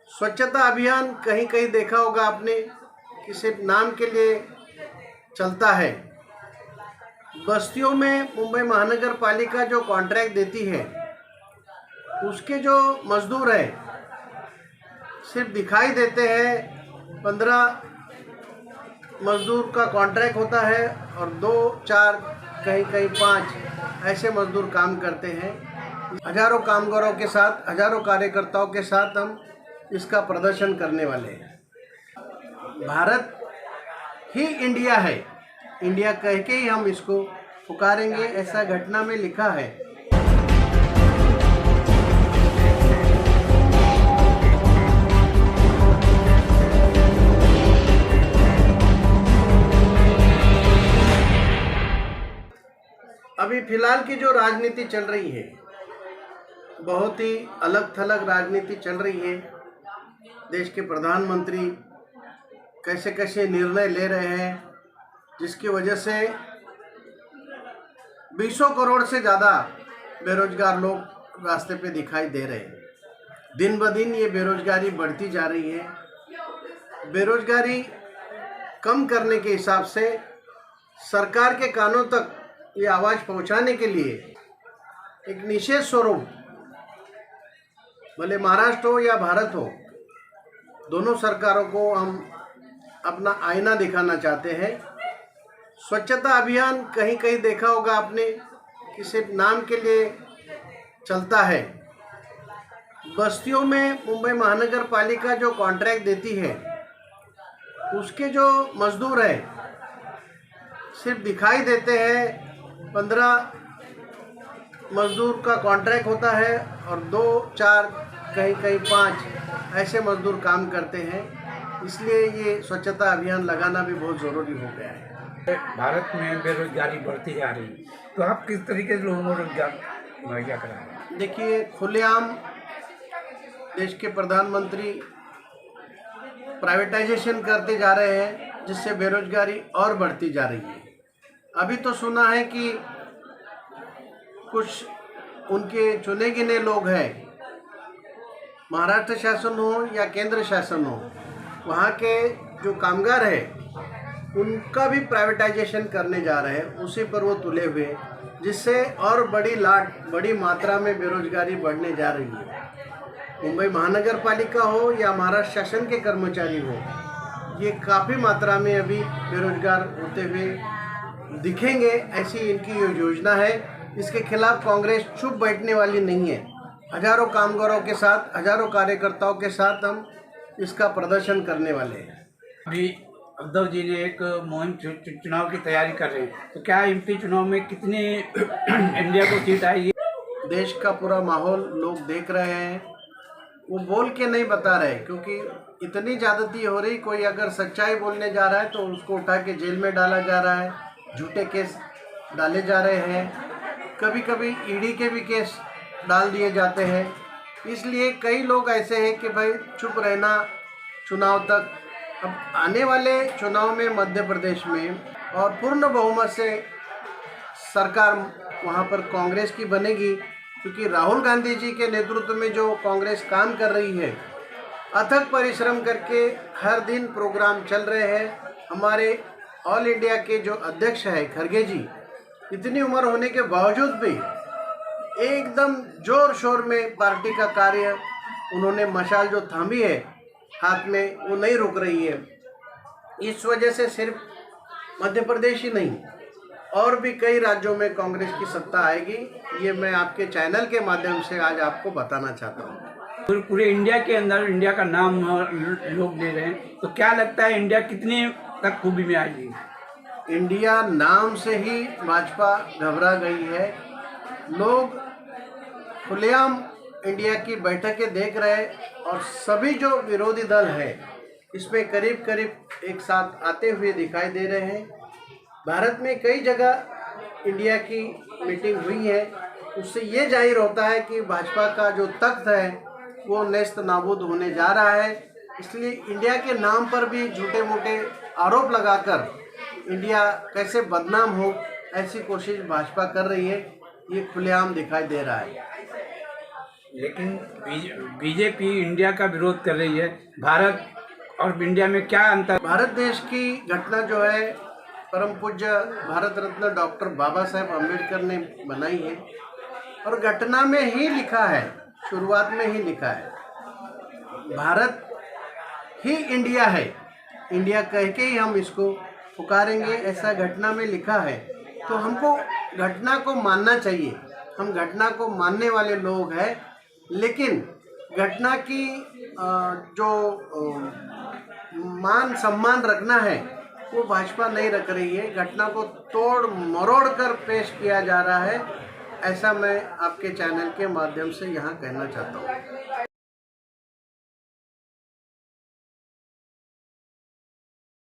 स्वच्छता अभियान कहीं कहीं देखा होगा आपने कि सिर्फ नाम के लिए चलता है। बस्तियों में मुंबई महानगर पालिका जो कॉन्ट्रैक्ट देती है उसके जो मजदूर हैं सिर्फ दिखाई देते हैं। 15 मजदूर का कॉन्ट्रैक्ट होता है और 2-4 कहीं कहीं 5 ऐसे मजदूर काम करते हैं। हजारों कामगारों के साथ, हजारों कार्यकर्ताओं के साथ हम इसका प्रदर्शन करने वाले हैं। भारत ही इंडिया है, इंडिया कह के ही हम इसको पुकारेंगे, ऐसा घटना में लिखा है। अभी फिलहाल की जो राजनीति चल रही है बहुत ही अलग थलग राजनीति चल रही है। देश के प्रधानमंत्री कैसे कैसे निर्णय ले रहे हैं जिसकी वजह से 200 करोड़ से ज़्यादा बेरोजगार लोग रास्ते पे दिखाई दे रहे हैं। दिन ब दिन ये बेरोजगारी बढ़ती जा रही है। बेरोजगारी कम करने के हिसाब से सरकार के कानों तक ये आवाज़ पहुंचाने के लिए एक निषेध स्वरूप, भले महाराष्ट्र हो या भारत हो, दोनों सरकारों को हम अपना आईना दिखाना चाहते हैं। स्वच्छता अभियान कहीं कहीं देखा होगा आपने कि सिर्फ नाम के लिए चलता है। बस्तियों में मुंबई महानगर पालिका जो कॉन्ट्रैक्ट देती है उसके जो मजदूर हैं सिर्फ दिखाई देते हैं। 15 मजदूर का कॉन्ट्रैक्ट होता है और 2-4 कहीं कहीं 5 ऐसे मजदूर काम करते हैं। इसलिए ये स्वच्छता अभियान लगाना भी बहुत ज़रूरी हो गया है। भारत में बेरोजगारी बढ़ती जा रही है, तो आप किस तरीके से लोगों को रोजगार मुहैया कराएंगे? देखिए, खुलेआम देश के प्रधानमंत्री प्राइवेटाइजेशन करते जा रहे हैं जिससे बेरोजगारी और बढ़ती जा रही है। अभी तो सुना है कि कुछ उनके चुने गिने लोग हैं, महाराष्ट्र शासन हो या केंद्र शासन हो, वहाँ के जो कामगार हैं उनका भी प्राइवेटाइजेशन करने जा रहे हैं। उसी पर वो तुले हुए, जिससे और बड़ी मात्रा में बेरोजगारी बढ़ने जा रही है। मुंबई महानगर पालिका हो या महाराष्ट्र शासन के कर्मचारी हो, ये काफ़ी मात्रा में अभी बेरोजगार होते हुए दिखेंगे, ऐसी इनकी योजना है। इसके खिलाफ कांग्रेस चुप बैठने वाली नहीं है। हजारों कामगारों के साथ, हजारों कार्यकर्ताओं के साथ हम इसका प्रदर्शन करने वाले हैं। अभी उद्धव जी ने एक मुहिम चुनाव की तैयारी कर रहे हैं, तो क्या एमपी चुनाव में कितनी इंडिया को सीट आएगी? देश का पूरा माहौल लोग देख रहे हैं, वो बोल के नहीं बता रहे, क्योंकि इतनी ज़्यादती हो रही। कोई अगर सच्चाई बोलने जा रहा है तो उसको उठा के जेल में डाला जा रहा है, झूठे केस डाले जा रहे हैं, कभी कभी ईडी के भी केस डाल दिए जाते हैं। इसलिए कई लोग ऐसे हैं कि भाई चुप रहना चुनाव तक। अब आने वाले चुनाव में मध्य प्रदेश में और पूर्ण बहुमत से सरकार वहाँ पर कांग्रेस की बनेगी, क्योंकि राहुल गांधी जी के नेतृत्व में जो कांग्रेस काम कर रही है, अथक परिश्रम करके हर दिन प्रोग्राम चल रहे हैं। हमारे ऑल इंडिया के जो अध्यक्ष है खड़गे जी, इतनी उम्र होने के बावजूद भी एकदम जोर शोर में पार्टी का कार्य, उन्होंने मशाल जो थामी है हाथ में, वो नहीं रुक रही है। इस वजह से सिर्फ मध्य प्रदेश ही नहीं, और भी कई राज्यों में कांग्रेस की सत्ता आएगी। ये मैं आपके चैनल के माध्यम से आज आपको बताना चाहता हूँ। पूरे इंडिया के अंदर इंडिया का नाम लोग ले रहे हैं, तो क्या लगता है इंडिया कितने तक खूबी में आएगी? इंडिया नाम से ही भाजपा घबरा गई है। लोग खुलेआम इंडिया की बैठकें देख रहे हैं और सभी जो विरोधी दल है इसमें करीब करीब एक साथ आते हुए दिखाई दे रहे हैं। भारत में कई जगह इंडिया की मीटिंग हुई है, उससे ये जाहिर होता है कि भाजपा का जो तख्त है वो नेस्त नाबूद होने जा रहा है। इसलिए इंडिया के नाम पर भी झूठे मूठे आरोप लगाकर इंडिया कैसे बदनाम हो, ऐसी कोशिश भाजपा कर रही है। ये खुलेआम दिखाई दे रहा है। लेकिन बीजेपी इंडिया का विरोध कर रही है। भारत और इंडिया में क्या अंतर? भारत देश की घटना जो है परम पूज्य भारत रत्न डॉक्टर बाबा साहेब अम्बेडकर ने बनाई है और घटना में ही लिखा है, शुरुआत में ही लिखा है, भारत ही इंडिया है, इंडिया कह के ही हम इसको पुकारेंगे, ऐसा घटना में लिखा है। तो हमको घटना को मानना चाहिए, हम घटना को मानने वाले लोग हैं, लेकिन घटना की जो मान सम्मान रखना है वो भाजपा नहीं रख रही है। घटना को तोड़ मरोड़ कर पेश किया जा रहा है, ऐसा मैं आपके चैनल के माध्यम से यहाँ कहना चाहता हूँ।